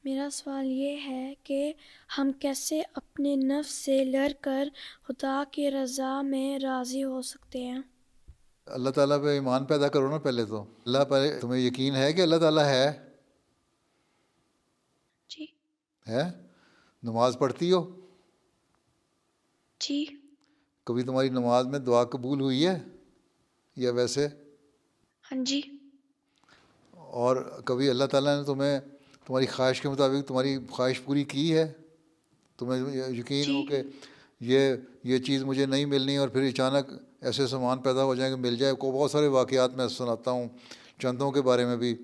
میرا سوال یہ ہے کہ ہم کیسے اپنے نفس سے لڑ کر خدا کی رضا میں راضی ہو سکتے ہیں؟ اللہ تعالیٰ پہ ایمان پیدا کرو نا پہلے تو. اللہ پر تمہیں یقین ہے کہ اللہ تعالیٰ ہے؟ جی ہے؟ نماز پڑھتی ہو؟ جی کبھی تمہاری نماز میں دعا قبول ہوئی ہے یا ویسے؟ ہاں جی اور کبھی اللہ تعالیٰ نے تمہیں تمہاری خواہش کے مطابق تمہاری خواہش پوری کی ہے؟ تمہیں یقین جی ہو کہ یہ چیز مجھے نہیں ملنی اور پھر اچانک ایسے سامان پیدا ہو جائیں کہ مل جائے. کو بہت سارے واقعات میں سناتا ہوں چندوں کے بارے میں بھی،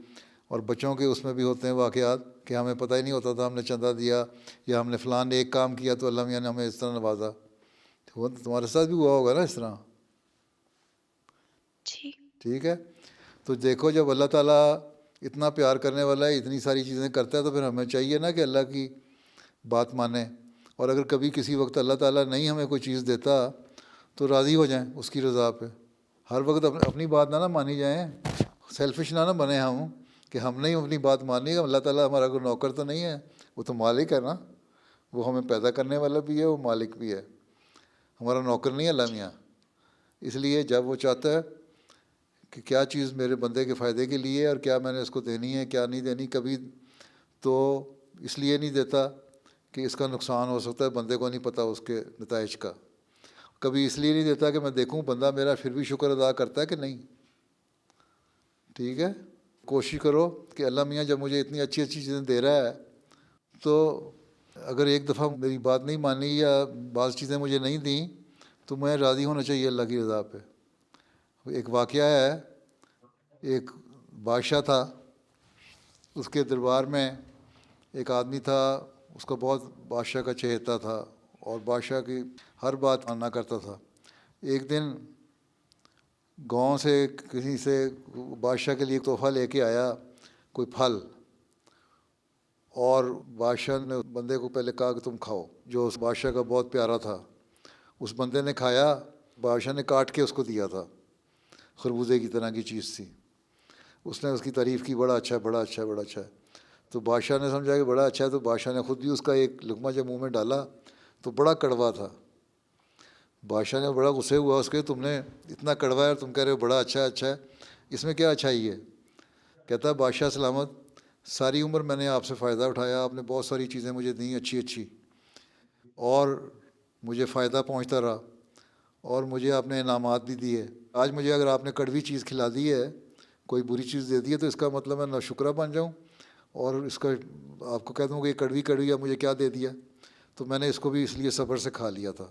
اور بچوں کے اس میں بھی ہوتے ہیں واقعات کہ ہمیں پتہ ہی نہیں ہوتا تھا، ہم نے چندہ دیا یا ہم نے فلاں ایک کام کیا تو اللہ میاں نے ہمیں اس طرح نوازا. تمہارے ساتھ بھی ہوا ہوگا نا اس طرح؟ جی ٹھیک ہے. تو دیکھو جب اللہ تعالیٰ اتنا پیار کرنے والا ہے، اتنی ساری چیزیں کرتا ہے، تو پھر ہمیں چاہیے نا کہ اللہ کی بات مانیں. اور اگر کبھی کسی وقت اللہ تعالیٰ نہیں ہمیں کوئی چیز دیتا تو راضی ہو جائیں اس کی رضا پہ. ہر وقت اپنی بات نہ مانی جائیں، سیلفش نہ بنیں ہم کہ ہم نہیں اپنی بات مانی. اللہ تعالیٰ ہمارا کوئی نوکر تو نہیں ہے، وہ تو مالک ہے نا، وہ ہمیں پیدا کرنے والا بھی ہے، وہ مالک بھی ہے، ہمارا نوکر نہیں ہے اللہ میاں. اس لیے جب وہ چاہتا ہے کہ کیا چیز میرے بندے کے فائدے کے لیے اور کیا میں نے اس کو دینی ہے کیا نہیں دینی، کبھی تو اس لیے نہیں دیتا کہ اس کا نقصان ہو سکتا ہے، بندے کو نہیں پتہ اس کے نتائج کا. کبھی اس لیے نہیں دیتا کہ میں دیکھوں بندہ میرا پھر بھی شکر ادا کرتا ہے کہ نہیں. ٹھیک ہے. کوشش کرو کہ اللہ میاں جب مجھے اتنی اچھی اچھی چیزیں دے رہا ہے تو اگر ایک دفعہ میری بات نہیں مانی یا بعض چیزیں مجھے نہیں دیں تو میں راضی ہونا چاہیے اللہ کی رضا پہ. ایک واقعہ ہے، ایک بادشاہ تھا، اس کے دربار میں ایک آدمی تھا، اس کا بہت بادشاہ کا چہیتا تھا اور بادشاہ کی ہر بات مانا کرتا تھا. ایک دن گاؤں سے کسی سے بادشاہ کے لیے تحفہ لے کے آیا کوئی پھل، اور بادشاہ نے بندے کو پہلے کہا کہ تم کھاؤ، جو اس بادشاہ کا بہت پیارا تھا. اس بندے نے کھایا، بادشاہ نے کاٹ کے اس کو دیا تھا، خربوزے کی طرح کی چیز تھی. اس نے اس کی تعریف کی، بڑا اچھا ہے بڑا اچھا ہے بڑا اچھا ہے. تو بادشاہ نے سمجھا کہ بڑا اچھا ہے، تو بادشاہ نے خود بھی اس کا ایک لقمہ جب منہ میں ڈالا تو بڑا کڑوا تھا. بادشاہ نے بڑا غصے ہوا اس کے، تم نے اتنا کڑوا ہے اور تم کہہ رہے ہو بڑا اچھا ہے اچھا ہے، اس میں کیا اچھائی ہے؟ کہتا ہے بادشاہ سلامت، ساری عمر میں نے آپ سے فائدہ اٹھایا، آپ نے بہت ساری چیزیں مجھے دیں اچھی اچھی اور مجھے فائدہ پہنچتا رہا اور مجھے آپ نے انعامات بھی دیے. آج مجھے اگر آپ نے کڑوی چیز کھلا دی ہے، کوئی بری چیز دے دی ہے، تو اس کا مطلب میں ناشکرہ بن جاؤں اور اس کا آپ کو کہہ دوں کہ یہ کڑوی کڑوی ہے مجھے کیا دے دیا؟ تو میں نے اس کو بھی اس لیے صبر سے کھا لیا تھا.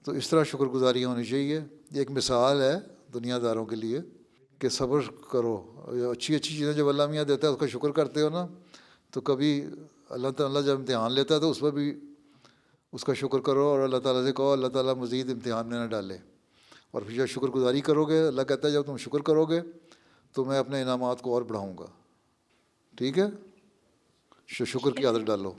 تو اس طرح شکر گزاری ہونی چاہیے. یہ ایک مثال ہے دنیا داروں کے لیے کہ صبر کرو. اچھی اچھی چیزیں جب اللہ میاں دیتا ہے اس کا شکر کرتے ہو نا، تو کبھی اللہ تعالیٰ جب امتحان لیتا ہے تو اس پر بھی اس کا شکر کرو اور اللہ تعالیٰ سے کہو اللہ تعالیٰ مزید امتحان میں نہ ڈالے. اور پھر جب شکر گزاری کرو گے، اللہ کہتا ہے جب تم شکر کرو گے تو میں اپنے انعامات کو اور بڑھاؤں گا. ٹھیک ہے، شکر ٹھیک ہے. کی عادت ڈالو.